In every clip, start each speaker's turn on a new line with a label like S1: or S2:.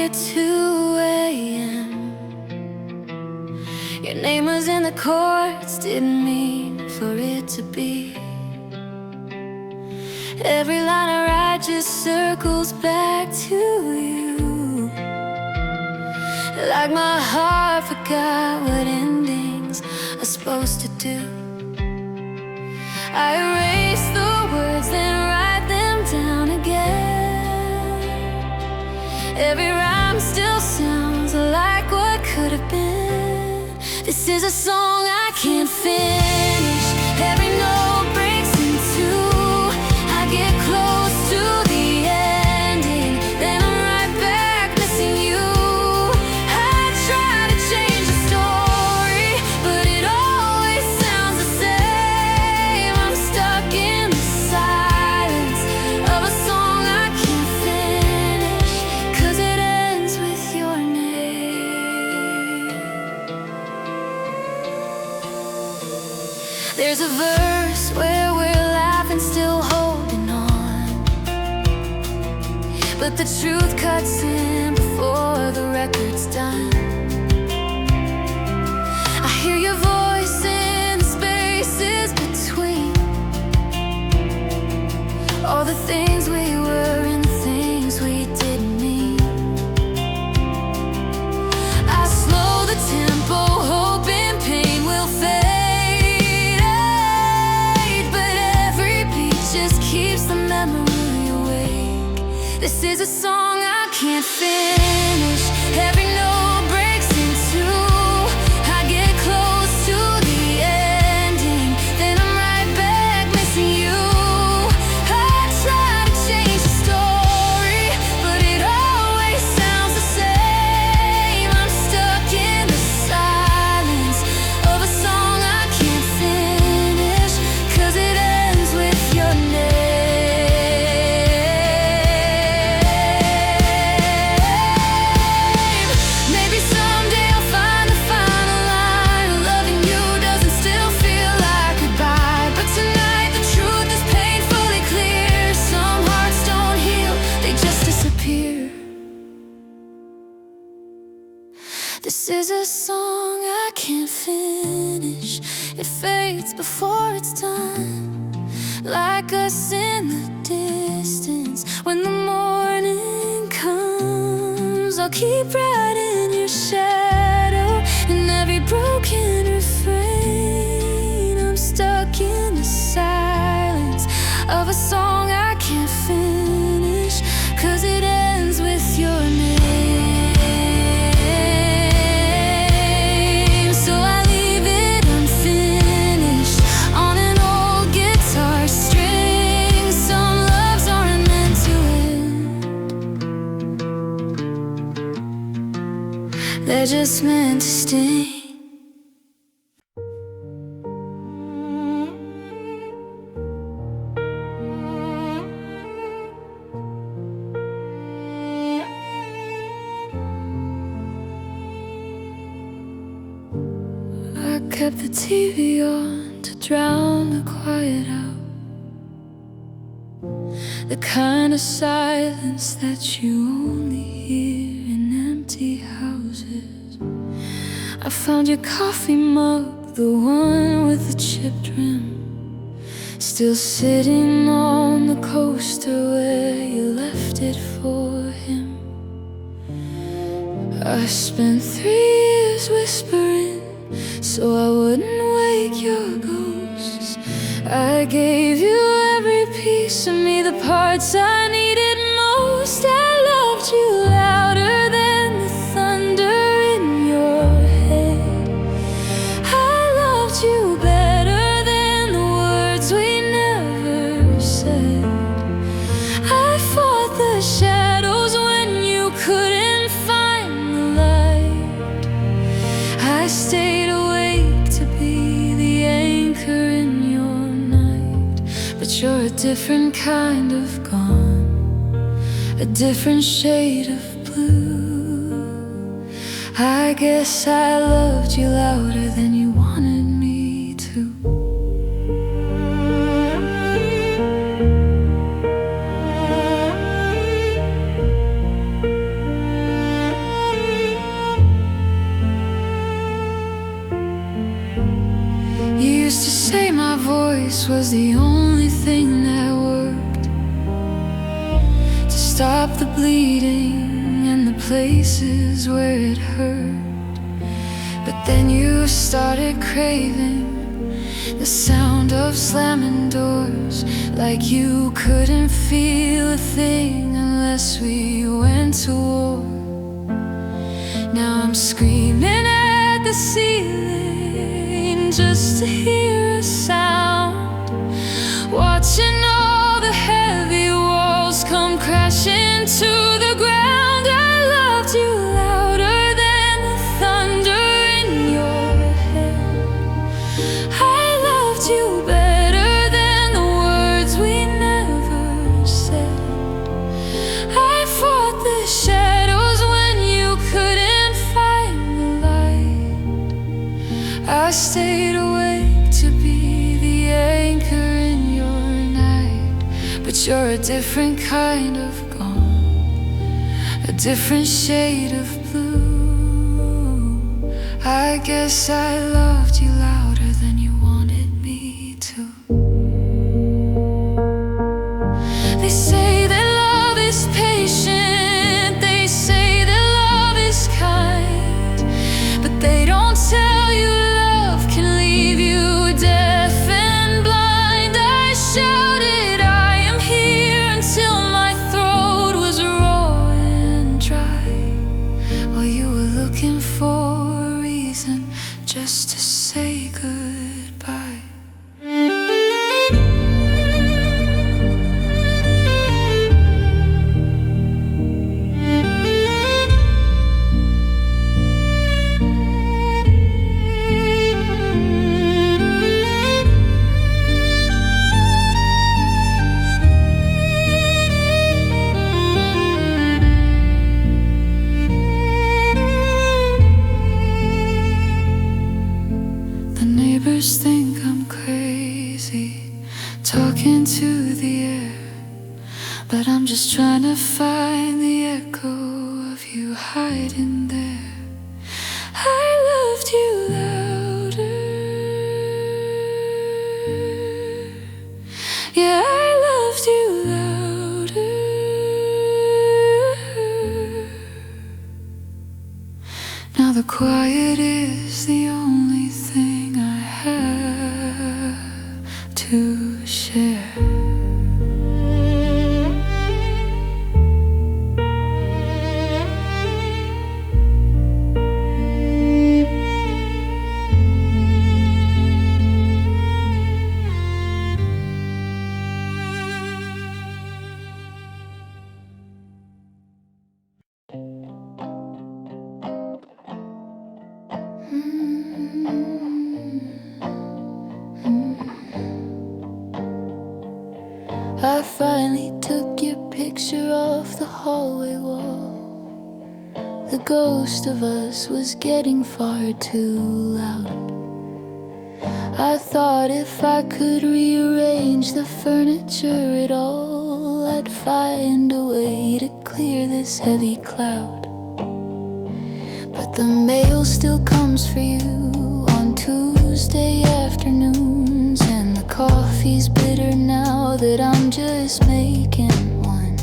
S1: at 2 a.m. Your name was in the chords, didn't mean for it to be. Every line I write just circles back to you, like my heart forgot what endings are supposed to do. I erase the words, then write them down again. Every rhyme still sounds like what could have been. This is a song I can't finish. Every note breaks in two. I get close to the ending, then I'm right back missing you. I try to change the story, but it always sounds the same. I'm stuck in the silence of a song I can't finish, 'cause it ends with your name. There's a verse where we're laughing, still holding on, but the truth cuts in before the record's done. I hear your voice in the spaces between all the things we were and the things we didn't mean. I slow the tempo, hoping pain will fade, but every beat just keeps the memory awake. This is a song I can't finish. Every note breaks in two. I get close to the ending, then I'm right back missing you. I try to change the story, but it always sounds the same. I'm stuck in the silence of a song I can't finish, 'cause it ends with your name. Maybe someday I'll find the final line. Loving you doesn't still feel like goodbye, but tonight the truth is painfully clear. Some hearts don't heal, they just disappear. This is a song I can't finish. It fades before it's done, like us in the distance when the morning comes. I'll keep writing your shadow in every broken refrain. I'm stuck in the silence of a song I can't finish, 'cause it ends with your name. So I leave it unfinished on an old guitar string. Some loves aren't meant to end, they're just meant to sting. I kept the TV on to drown the quiet out, the kind of silence that you only hear in empty houses. I found your coffee mug, the one with the chipped rim, still sitting on the coaster where you left it for him. I spent 3 years whispering so I wouldn't wake your ghosts. I gave you every piece of me, the parts I needed most. I loved you louder than the thunder in your head. I loved you better than the words we never said. I fought the shadows when you couldn't find the light. I stayed awake to be the anchor in your night. But you're a different kind of gone, a different shade of blue. I guess I loved you louder than you wanted me to. voice was the only thing that worked to stop the bleeding and the places where it hurt. But then you started craving the sound of slamming doors, like you couldn't feel a thing unless we went to war. Now I'm screaming at the ceiling just to hear a sound, watching all the heavy walls come crashing to the ground. I loved you louder than the thunder in your head. I loved you better than the words we never said. I fought the shadows when you couldn't find the light. I stayed awake to be the anchor in your night. But you're a different kind of gone, a different shade of blue. I guess I loved you louder than you wanted me to. They say that love is patient, they say that love is kind, but they don't tell you love can leave you deaf and blind. I shouted, I am here, until my throat was raw and dry, while you were looking for a reason just to say goodbye. The neighbors think I'm crazy, talking to the air, but I'm just trying to find the echo of you hiding there. I loved you louder, yeah, I loved you louder. Now the quiet is the only thing I have to share. I finally took your picture off the hallway wall. The ghost of us was getting far too loud. I thought if I could rearrange the furniture at all, I'd find a way to clear this heavy cloud. But the mail still comes for you on Tuesday afternoons, and the coffee's bitter now that I'm just making one.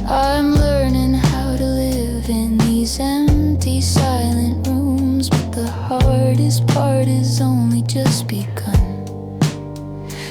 S1: I'm learning how to live in these empty, silent rooms, but the hardest part is only just begun.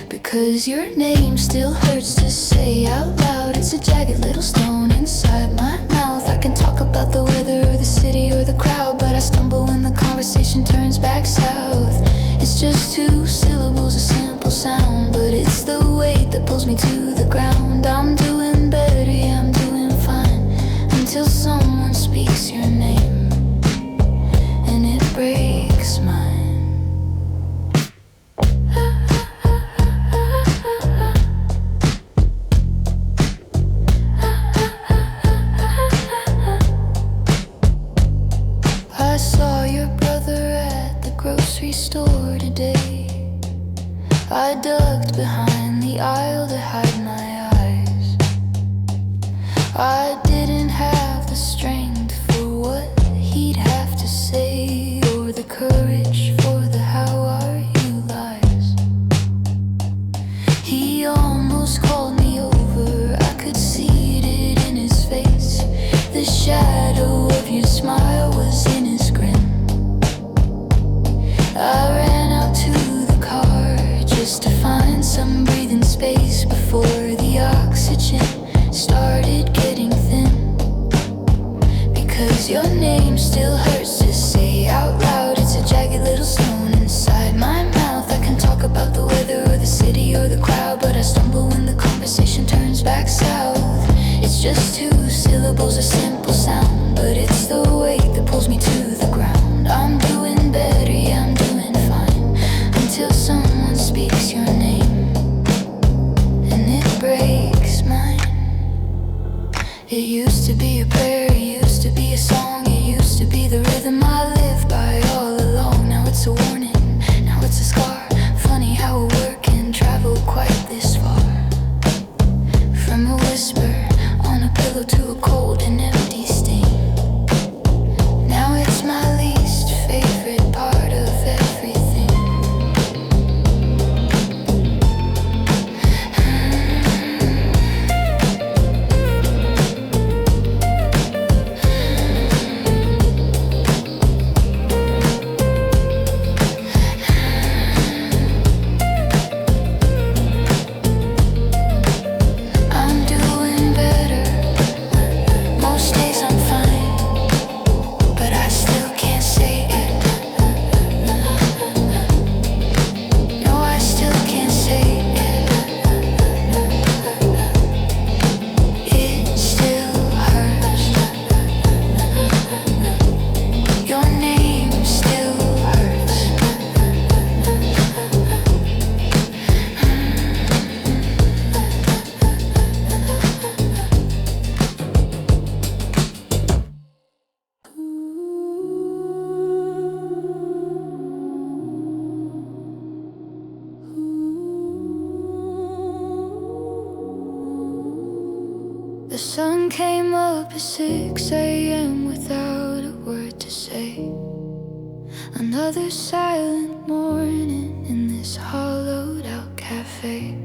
S1: Because your name still hurts to say out loud. It's a jagged little stone inside my mouth. I can talk about the weather or the city or the crowd, but I stumble when the conversation turns back south. It's just two syllables, a simple sound, but it's the weight that pulls me to the ground. I'm doing better, yeah, I'm doing fine, until someone speaks your name, and it breaks mine. I saw your brother at the grocery store today. I ducked behind the aisle to hide my eyes. I didn't have the strength for what he'd have to say, or the courage for the how are you lies. shadow of your smile was in his grin. I ran out to the car just to find some breathing space before the oxygen started getting thin. Because your name still hurts to say out loud. It's a jagged little stone inside my mouth. I can talk about the weather or the city or the crowd, but I stumble when the conversation turns back south. It's just two syllables, a simple sound, but it's the weight that pulls me to the ground. I'm doing better, yeah, I'm doing fine, until someone speaks your name, and it breaks mine. It used to be a prayer, it used to be a song, it used to be the rhythm I live by all along. Now it's a warning, now it's a scar. Funny how a word can travel quite this far. From a whisper on a pillow to a cold and empty stain. Now it's my least favorite part of everything. I'm doing better. Most days I'm fine, but I still can't say it. No, I still can't say it. It still hurts. Your name still hurts. The sun came up at 6 a.m. without a word to say. Another silent morning in this hollowed out cafe.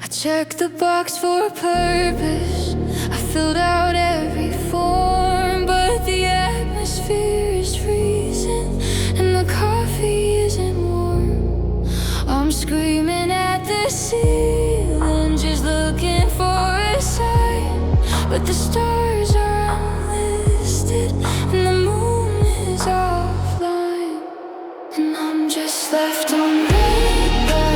S1: I checked the box for a purpose, I filled out every form, but the atmosphere is freezing and the coffee isn't warm. I'm screaming at the ceiling, just looking for a sign, but the stars are unlisted and the moon is offline, and I'm just left on red by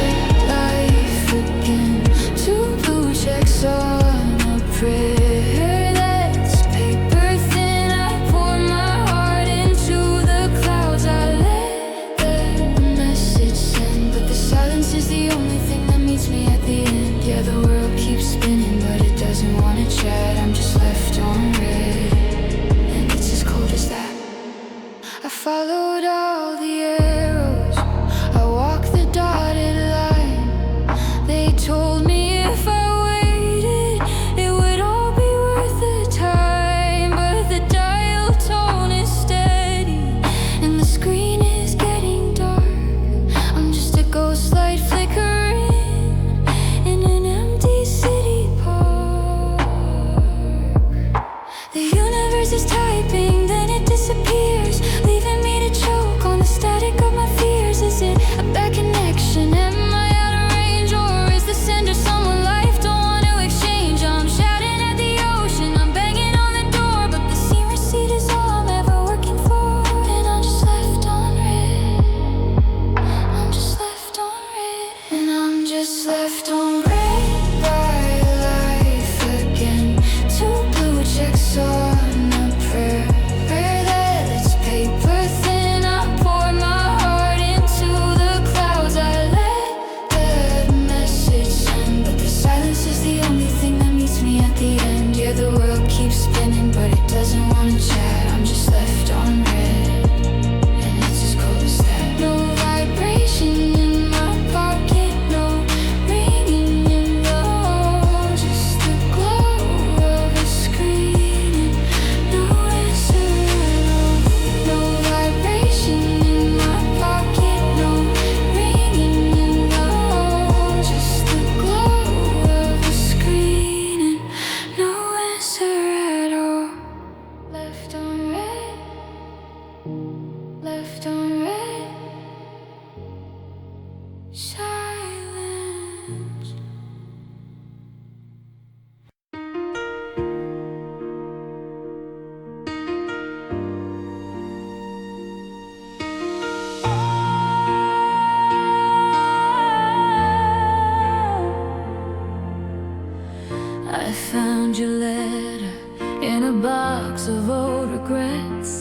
S1: life again. Two blue checks on a prayer that's paper thin. I pour my heart into the clouds. I let that message send, but the silence is the only thing that meets me at the end. Yeah, the world keeps spinning, but it doesn't want to chat. I'm just left on red, and it's as cold as that. I followed all the arrows, I walked the dotted line. They told me if I waited, it would all be worth the time. But the dial tone is steady, and the screen is getting dark. I'm just a ghost light flickering in an empty city park. The universe is typing, then it disappears, leaving me to choke on the static of my fears. Is it a bad connection? Am I out of range? Or is the sender someone life don't want to exchange? I'm shouting at the ocean, I'm banging on the door, but the scene receipt is all I'm ever working for. And I'm just left on red, I'm just left on red, and I'm just left on red by life again. Two blue checks on a prayer that it's paper thin. I pour my heart box of old regrets.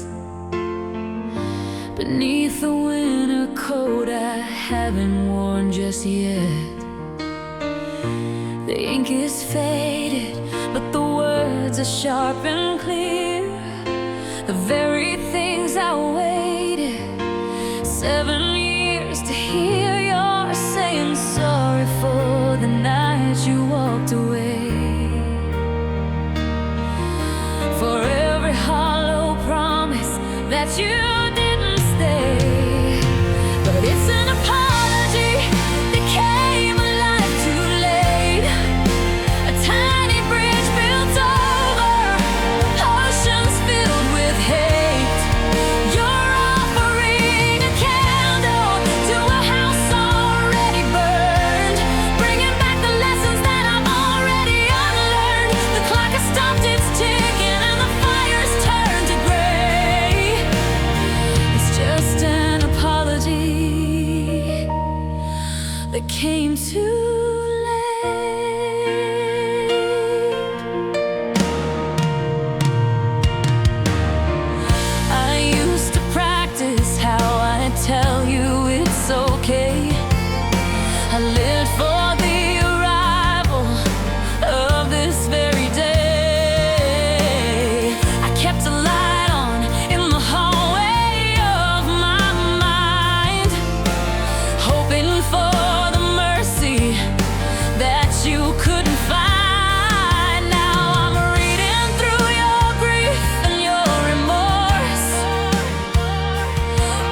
S1: Beneath the winter coat I haven't worn just yet. The ink is faded, but the words are sharp and clear. The very things I waited 7 years to hear. You're saying sorry for the night you walked away, for every hollow promise that you didn't stay. But it's an apology that came alive too late. A tiny bridge built over oceans filled with hate. You're offering a candle to a house already burned, bringing back the lessons that I've already unlearned. The clock has stopped its ticking and the fire's turned to gray. It's just an apology that came too late. I used to practice how I tell you it's okay. I lived for the arrival of this very day. I kept a light on in the hallway of my mind, hoping for the mercy that you couldn't find. Now I'm reading through your grief and your remorse,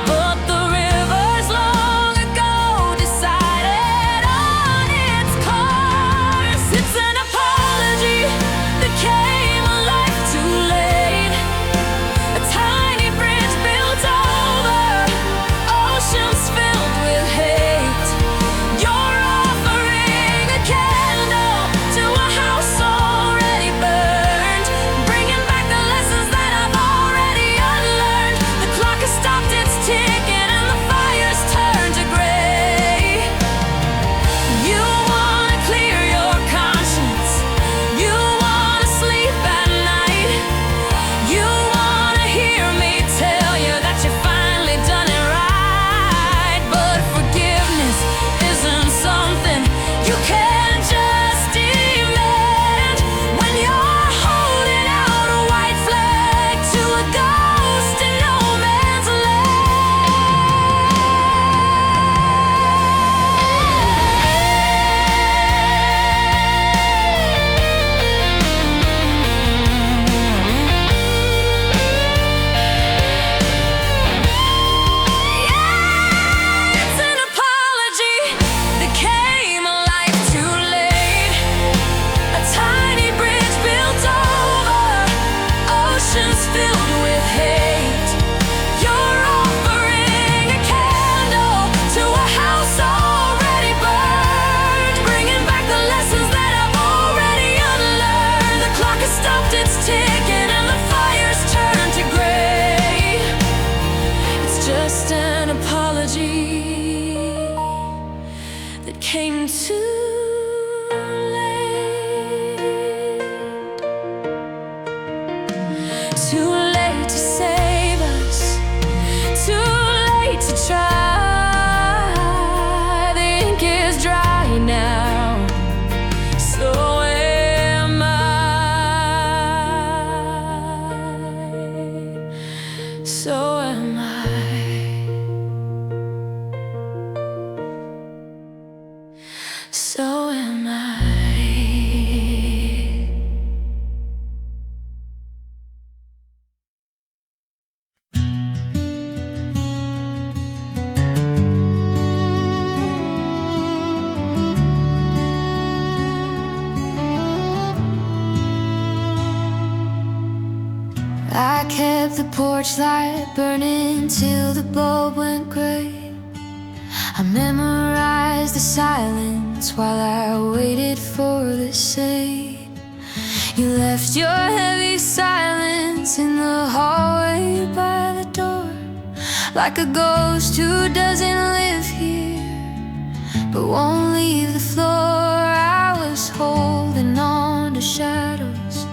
S1: but the river's long ago decided on its course. It's an apology that came alive too late. A tiny bridge built over oceans filled with hate. You're offering a candle to a house already burned, bringing back the lessons that I've already unlearned. The clock has stopped its ticking and the fire's turned to gray. You wanna clear your conscience, you wanna sleep at night, you wanna hear me tell you that you finally done it right. But forgiveness isn't something you can just demand when you're holding out a white flag to a ghost in no man's It's an apology that came alive too late. A tiny bridge built over oceans filled with hate. You're offering a candle to a house already burned, bringing back the lessons that I've already unlearned. The clock has stopped its ticking and the fire's turned to gray. It's just an apology that came too late. Too late to save us, too late to try. The ink is dry now, so am I. So am I. So am I. I kept the porch light burning till the bulb went gray. I memorized the silence while I waited for the shade. You left your heavy silence in the hallway by the door, like a ghost who doesn't live here but won't leave the floor. I was holding on to shadows,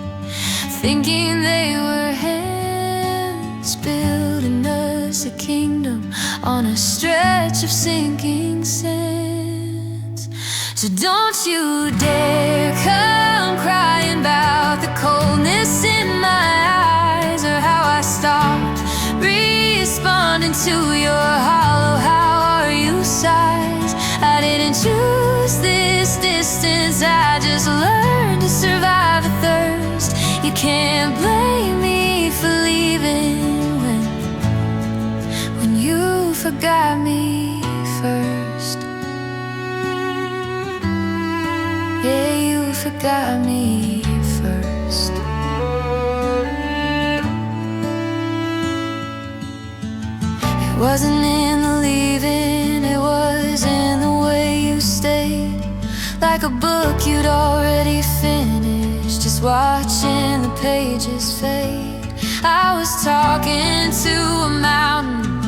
S1: thinking they were hands building us a kingdom on a stretch of sinking sands. So don't you dare come crying about the coldness in my eyes, or how I stopped responding to your hollow "how are you" sighs. I didn't choose this distance, I just learned to survive the thirst. You can't blame me for leaving when you forgot me first. Yeah, you forgot me first. It wasn't in the leaving, it was in the way you stayed, like a book you'd already finished, just watching the pages fade. I was talking to a mountain,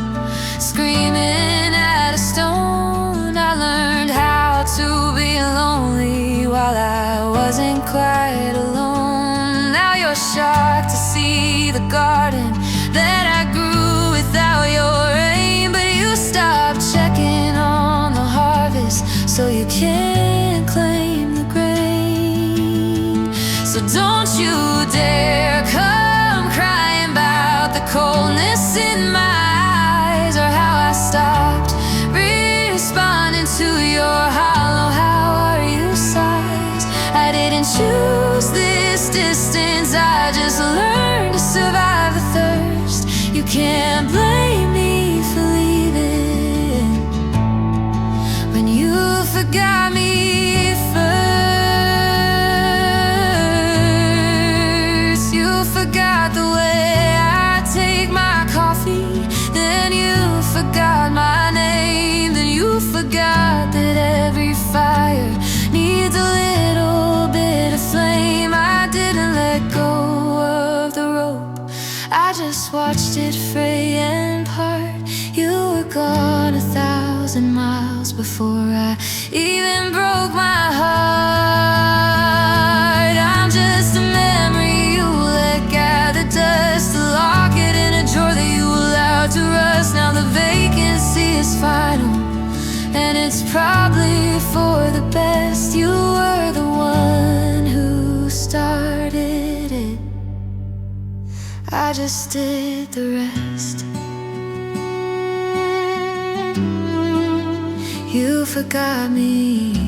S1: screaming at a stone. I learned how to be lonely while I wasn't quite alone. Now you're shocked to see the garden that I grew without your rain, but you stopped checking on the harvest, so you can't claim the grain. So don't you dare come crying about the coldness in my eyes, or how I stopped responding to your hollow "how are you" sighs. I didn't choose this distance, I just learned to survive the thirst. You can't blame me for leaving when you forgot me first. You forgot the way I take my coffee, then you forgot my name, then you forgot that every fire needs a little bit of flame. I didn't let go of the rope, I just watched it fray and part. You were gone 1,000 miles before I even broke my heart. I'm just a memory you let gather dust, a locket in a drawer that you allowed to rust. Now the vacancy is final, and it's probably for the best. You were the one who started it, I just did the rest. You forgot me